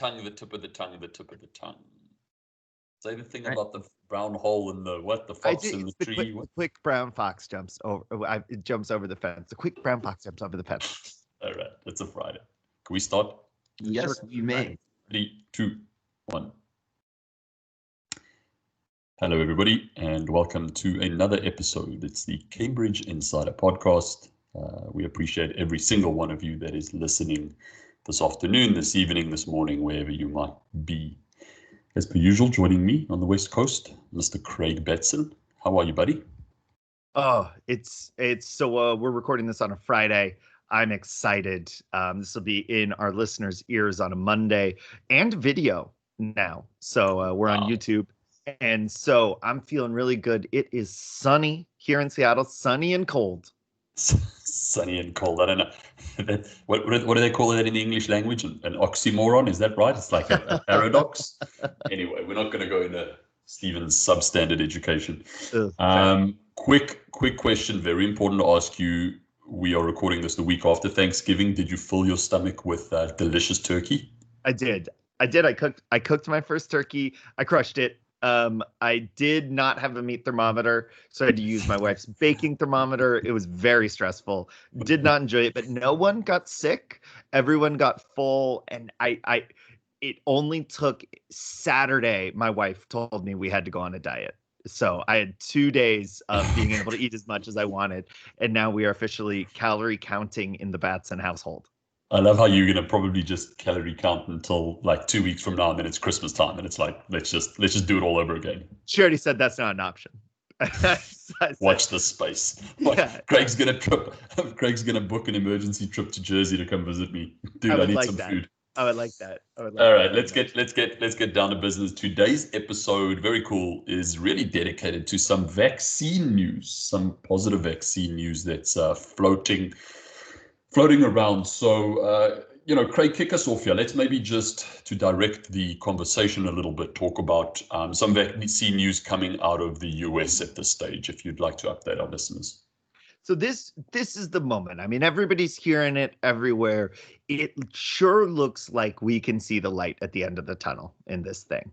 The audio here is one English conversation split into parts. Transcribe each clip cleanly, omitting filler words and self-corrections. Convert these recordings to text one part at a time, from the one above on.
tongue, the tip of the tongue, the tip of the tongue. Say the thing Right. about the brown hole in the what? The I fox did. in the It's the tree. quick brown fox jumps over. It jumps over the fence. The quick brown fox jumps over the fence. All right, it's a Friday. Can we start? Sure. Yes, you may. 3, 2, 1. Hello, everybody, and welcome to another episode. It's the Cambridge Insider Podcast. We appreciate every single one of you that is listening this afternoon, this evening, this morning, wherever you might be. As per usual, joining me on the West Coast, Mr. Craig Betson. How are you, buddy? Oh, it's so we're recording this on a Friday. I'm excited. This will be in our listeners' ears on a Monday and video now. So we're on YouTube. And so I'm feeling really good. It is sunny here in Seattle, sunny and cold. Sunny and cold. I don't know. What do they call that in the English language? An oxymoron? Is that right? It's like a paradox. Anyway, we're not going to go into Stephen's substandard education. Quick question. Very important to ask you. We are recording this the week after Thanksgiving. Did you fill your stomach with delicious turkey? I did. I cooked my first turkey. I crushed it. I did not have a meat thermometer, so I had to use my wife's baking thermometer. It was very stressful. Did not enjoy it, but no one got sick. Everyone got full, and it only took Saturday. My wife told me we had to go on a diet. So I had 2 days of being able to eat as much as I wanted, and now we are officially calorie counting in the Batson household. I love how you're gonna probably just calorie count until like 2 weeks from now, and then it's Christmas time, and it's like let's just do it all over again. She already said that's not an option. Watch this space. Yeah. Craig's gonna book an emergency trip to Jersey to come visit me, dude. I need like some that. food. I would like that. All right, let's get down to business. Today's episode, very cool, is really dedicated to some vaccine news, some positive vaccine news that's floating around. So, Craig, kick us off here. Let's maybe just to direct the conversation a little bit, talk about some vaccine news coming out of the US at this stage, if you'd like to update our listeners. So this is the moment. I mean, everybody's hearing it everywhere. It sure looks like we can see the light at the end of the tunnel in this thing.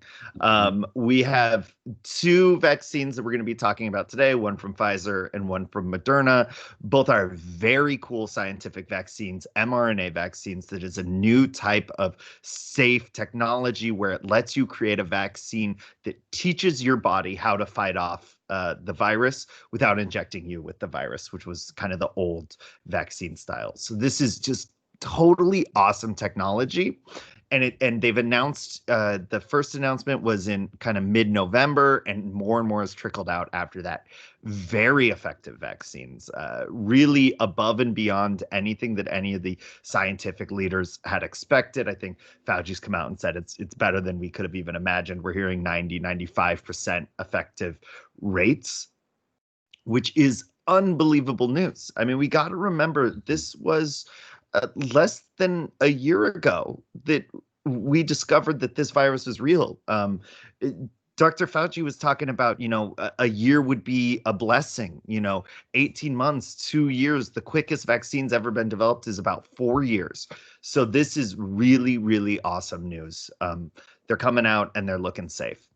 We have 2 vaccines that we're going to be talking about today, one from Pfizer and one from Moderna. Both are very cool scientific vaccines, mRNA vaccines. That is a new type of safe technology where it lets you create a vaccine that teaches your body how to fight off the virus without injecting you with the virus, which was kind of the old vaccine style. So this is just totally awesome technology. And they've announced the first announcement was in kind of mid-November, and more has trickled out after that. Very effective vaccines, really above and beyond anything that any of the scientific leaders had expected. I think Fauci's come out and said it's better than we could have even imagined. We're hearing 95% effective rates, which is unbelievable news. I mean, we got to remember this was less than a year ago that we discovered that this virus was real. Dr. Fauci was talking about, a year would be a blessing, 18 months, 2 years. The quickest vaccine's ever been developed is about 4 years. So this is really, really awesome news. They're coming out and they're looking safe.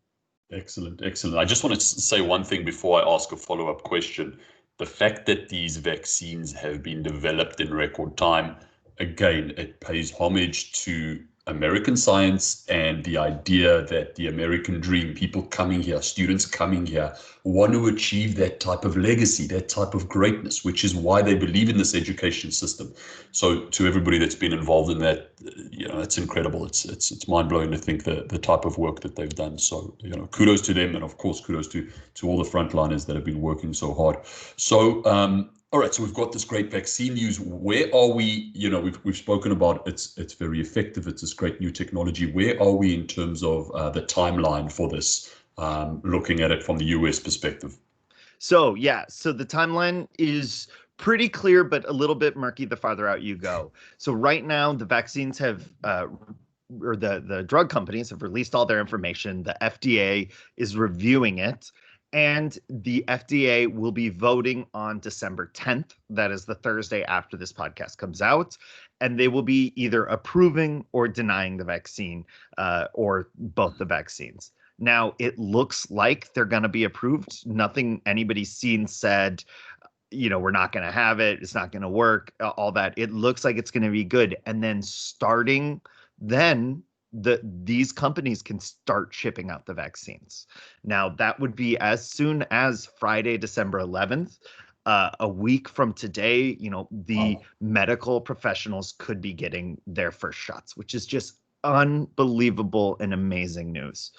Excellent. I just want to say one thing before I ask a follow-up question. The fact that these vaccines have been developed in record time, again, it pays homage to American science and the idea that the American dream, people coming here, students coming here, want to achieve that type of legacy, that type of greatness, which is why they believe in this education system. So to everybody that's been involved in that, it's incredible. It's mind-blowing to think the type of work that they've done. So, kudos to them, and of course, kudos to all the frontliners that have been working so hard. So, all right, so we've got this great vaccine news. Where are we? We've spoken about it's very effective. It's this great new technology. Where are we in terms of the timeline for this, looking at it from the US perspective? So the timeline is pretty clear, but a little bit murky the farther out you go. So right now, the vaccines have, the drug companies have released all their information. The FDA is reviewing it. And the FDA will be voting on December 10th. That is the Thursday after this podcast comes out. And they will be either approving or denying the vaccine, or both the vaccines. Now, it looks like they're going to be approved. Nothing anybody's seen said, we're not going to have it. It's not going to work, all that. It looks like it's going to be good. And then starting then, these companies can start shipping out the vaccines. Now, that would be as soon as Friday, December 11th. A week from today, the medical professionals could be getting their first shots, which is just unbelievable and amazing news.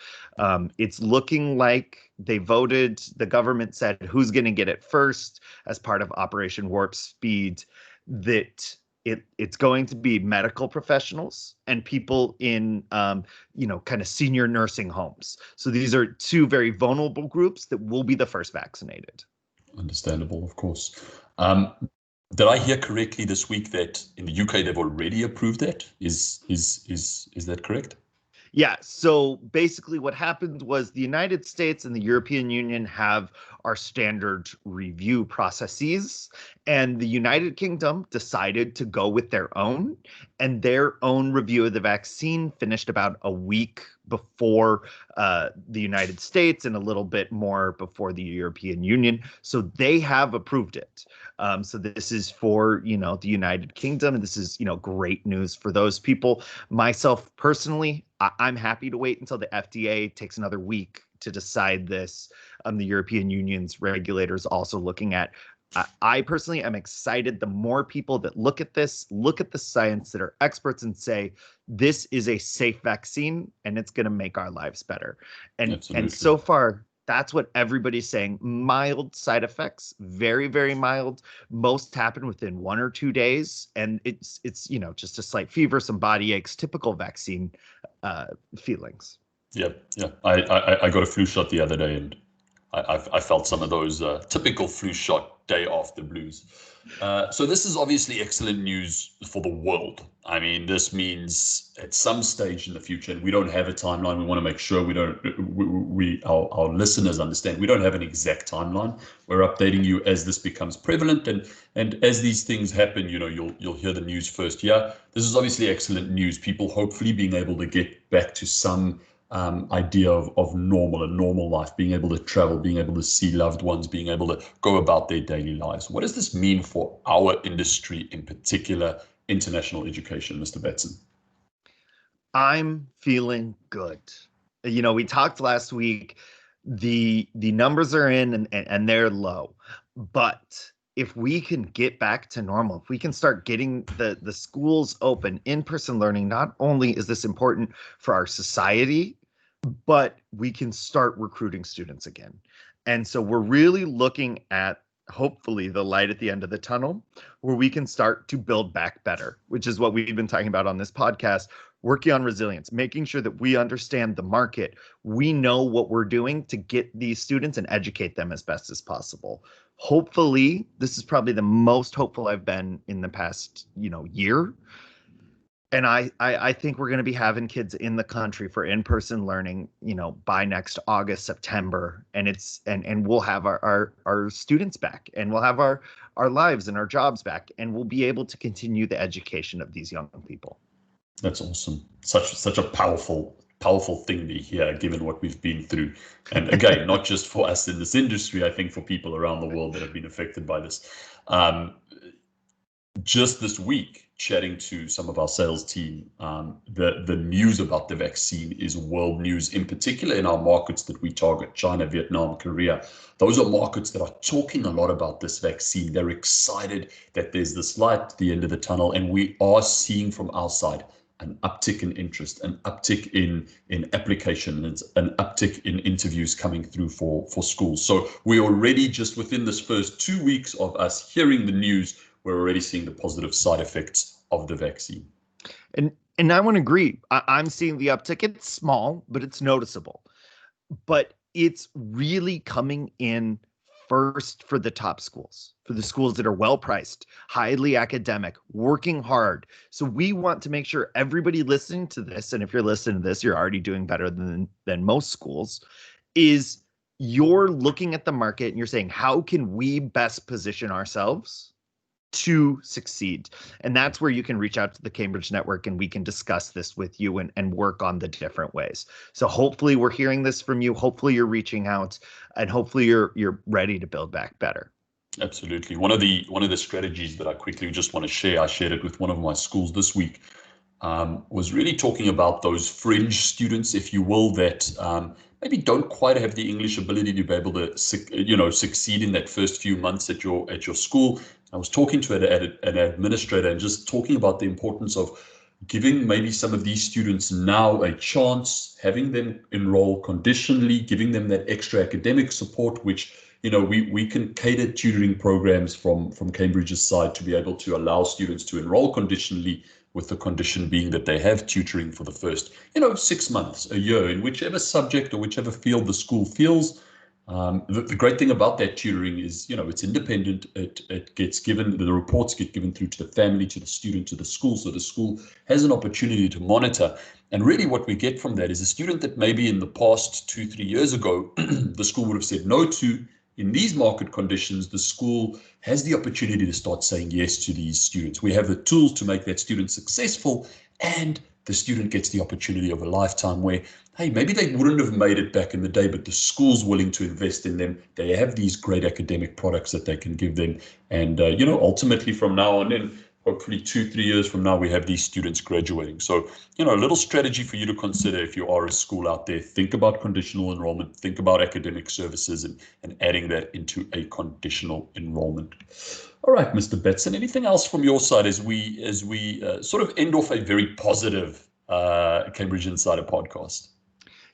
It's looking like they voted. The government said who's going to get it first as part of Operation Warp Speed, that it's going to be medical professionals and people in, kind of senior nursing homes. So these are two very vulnerable groups that will be the first vaccinated. Understandable, of course. Did I hear correctly this week that in the UK they've already approved that? Is that correct? Yeah, so basically what happened was the United States and the European Union have our standard review processes, and the United Kingdom decided to go with their own, and their own review of the vaccine finished about a week before the United States and a little bit more before the European Union. So they have approved it. So this is for, the United Kingdom, and this is, great news for those people. Myself personally, I'm happy to wait until the FDA takes another week to decide this. The European Union's regulators also looking at. I personally am excited. The more people that look at this, look at the science, that are experts and say, this is a safe vaccine and it's going to make our lives better. And so far, that's what everybody's saying. Mild side effects, very, very mild. Most happen within 1 or 2 days. And it's just a slight fever, some body aches, typical vaccine feelings. Yeah. I got a flu shot the other day, and I felt some of those typical flu shot day after blues. So this is obviously excellent news for the world. I mean, this means at some stage in the future, and we don't have a timeline. We want to make sure our listeners understand we don't have an exact timeline. We're updating you as this becomes prevalent, and as these things happen, you'll hear the news first. Yeah, this is obviously excellent news. People hopefully being able to get back to some idea of normal life, being able to travel, being able to see loved ones, being able to go about their daily lives. What does this mean for our industry, in particular, international education, Mr. Batson? I'm feeling good. We talked last week, the numbers are in and they're low, but if we can get back to normal, if we can start getting the schools open, in-person learning, not only is this important for our society, but we can start recruiting students again. And so we're really looking at, hopefully, the light at the end of the tunnel, where we can start to build back better, which is what we've been talking about on this podcast, working on resilience, making sure that we understand the market. We know what we're doing to get these students and educate them as best as possible. Hopefully, this is probably the most hopeful I've been in the past, year. And I think we're going to be having kids in the country for in-person learning, by next August, September, and we'll have our students back, and we'll have our lives and our jobs back, and we'll be able to continue the education of these young people. That's awesome. Such a powerful thing to hear, given what we've been through. And again, not just for us in this industry, I think for people around the world that have been affected by this. Just this week, chatting to some of our sales team, the news about the vaccine is world news, in particular in our markets that we target, China, Vietnam, Korea. Those are markets that are talking a lot about this vaccine. They're excited that there's this light at the end of the tunnel, and we are seeing from our side an uptick in interest, an uptick in application, and an uptick in interviews coming through for schools. So we're already, just within this first 2 weeks of us hearing the news, we're already seeing the positive side effects of the vaccine. And I want to agree. I'm seeing the uptick. It's small, but it's noticeable. But it's really coming in first for the top schools, for the schools that are well priced, highly academic, working hard. So we want to make sure everybody listening to this, and if you're listening to this, you're already doing better than most schools, is you're looking at the market and you're saying, how can we best position ourselves to succeed? And that's where you can reach out to the Cambridge Network and we can discuss this with you and work on the different ways. So hopefully we're hearing this from you. Hopefully you're reaching out and hopefully you're ready to build back better. Absolutely. One of the strategies that I quickly just want to share, I shared it with one of my schools this week, was really talking about those fringe students, if you will, that maybe don't quite have the English ability to be able to, succeed in that first few months at your school. I was talking to an administrator and just talking about the importance of giving maybe some of these students now a chance, having them enroll conditionally, giving them that extra academic support, which we can cater tutoring programs from Cambridge's side to be able to allow students to enroll conditionally, with the condition being that they have tutoring for the first 6 months, a year, in whichever subject or whichever field the school feels. The great thing about that tutoring is, it's independent. It gets given, the reports get given through to the family, to the student, to the school. So the school has an opportunity to monitor. And really what we get from that is a student that maybe in the past 2-3 years ago, the school would have said no to. In these market conditions, the school has the opportunity to start saying yes to these students. We have the tools to make that student successful, and the student gets the opportunity of a lifetime where, hey, maybe they wouldn't have made it back in the day, but the school's willing to invest in them. They have these great academic products that they can give them. And, ultimately from now on in, hopefully 2-3 years from now, we have these students graduating. So, a little strategy for you to consider if you are a school out there. Think about conditional enrollment, think about academic services and adding that into a conditional enrollment. All right, Mr. Betson, anything else from your side as we sort of end off a very positive Cambridge Insider podcast?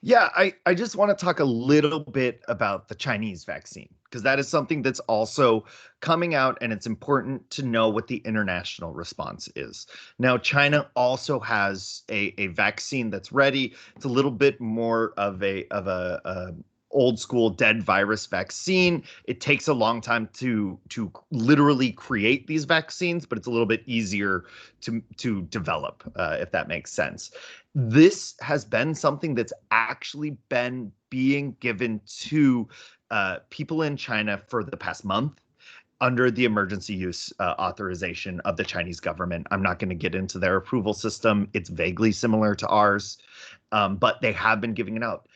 Yeah, I just want to talk a little bit about the Chinese vaccine, because that is something that's also coming out, and it's important to know what the international response is. Now, China also has a vaccine that's ready. It's a little bit more of a old school dead virus vaccine. It takes a long time to literally create these vaccines, but it's a little bit easier to develop, if that makes sense. This has been something that's actually been being given to people in China for the past month under the emergency use authorization of the Chinese government. I'm not going to get into their approval system. It's vaguely similar to ours, but they have been giving it out.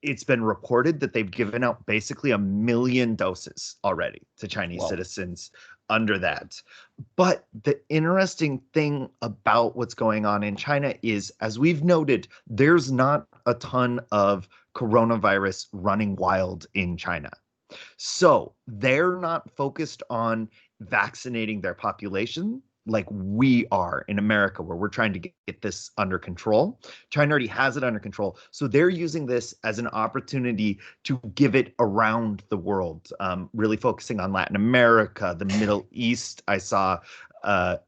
It's been reported that they've given out basically 1 million doses already to Chinese citizens under that. But the interesting thing about what's going on in China is, as we've noted, there's not a ton of coronavirus running wild in China. So they're not focused on vaccinating their population like we are in America, where we're trying to get this under control. China already has it under control. So they're using this as an opportunity to give it around the world, really focusing on Latin America, the Middle East. I saw it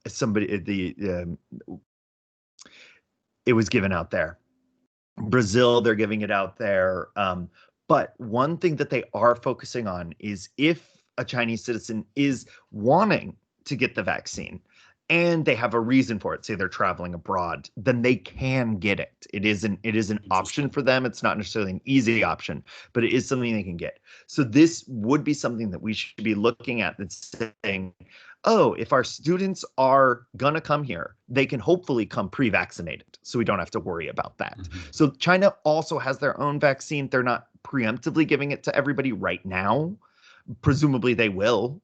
was given out there. Brazil, they're giving it out there. But one thing that they are focusing on is if a Chinese citizen is wanting to get the vaccine and they have a reason for it, say they're traveling abroad, then they can get it. It is an option for them. It's not necessarily an easy option, but it is something they can get. So this would be something that we should be looking at, that's saying, oh, if our students are gonna come here, they can hopefully come pre-vaccinated, so we don't have to worry about that. Mm-hmm. So China also has their own vaccine. They're not preemptively giving it to everybody right now. Presumably they will.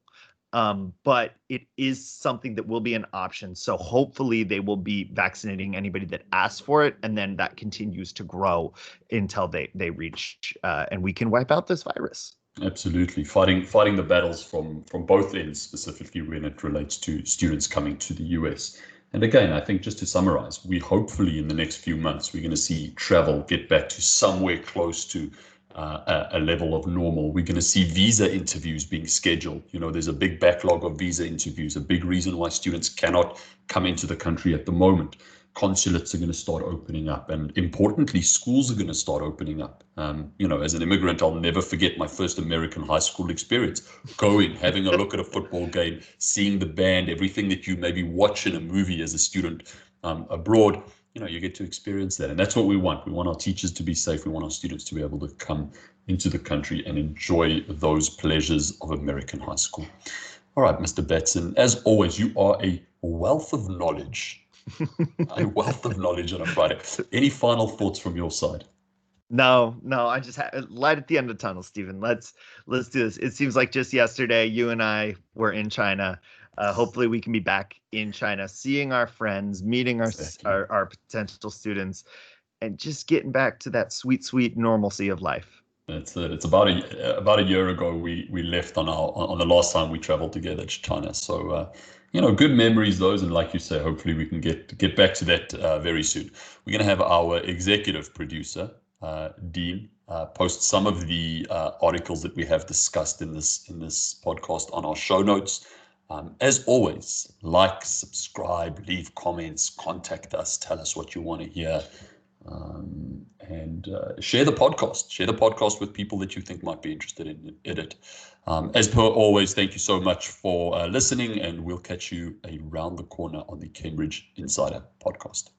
But it is something that will be an option. So hopefully they will be vaccinating anybody that asks for it, and then that continues to grow until they reach and we can wipe out this virus. Absolutely, fighting the battles from both ends, specifically when it relates to students coming to the US. And again, I think just to summarize, we hopefully in the next few months we're going to see travel get back to somewhere close to a level of normal. We're going to see visa interviews being scheduled. There's a big backlog of visa interviews, a big reason why students cannot come into the country at the moment. Consulates are going to start opening up, and importantly, schools are going to start opening up. As an immigrant, I'll never forget my first American high school experience, having a look at a football game, seeing the band, everything that you maybe watch in a movie as a student abroad. You get to experience that. And that's what we want. We want our teachers to be safe. We want our students to be able to come into the country and enjoy those pleasures of American high school. All right, Mr. Batson, as always, you are a wealth of knowledge. A wealth of knowledge on a Friday. Any final thoughts from your side? No, I just light at the end of the tunnel, Stephen. Let's do this. It seems like just yesterday you and I were in China. Hopefully we can be back in China, seeing our friends, meeting Exactly. our potential students, and just getting back to that sweet normalcy of life. It's about a year ago we left on the last time we traveled together to China. So good memories those, and like you say, hopefully we can get back to that very soon. We're going to have our executive producer Dean post some of the articles that we have discussed in this podcast on our show notes. As always, like, subscribe, leave comments, contact us, tell us what you want to hear. And share the podcast. Share the podcast with people that you think might be interested in it. As per always, thank you so much for listening, and we'll catch you around the corner on the Cambridge Insider podcast.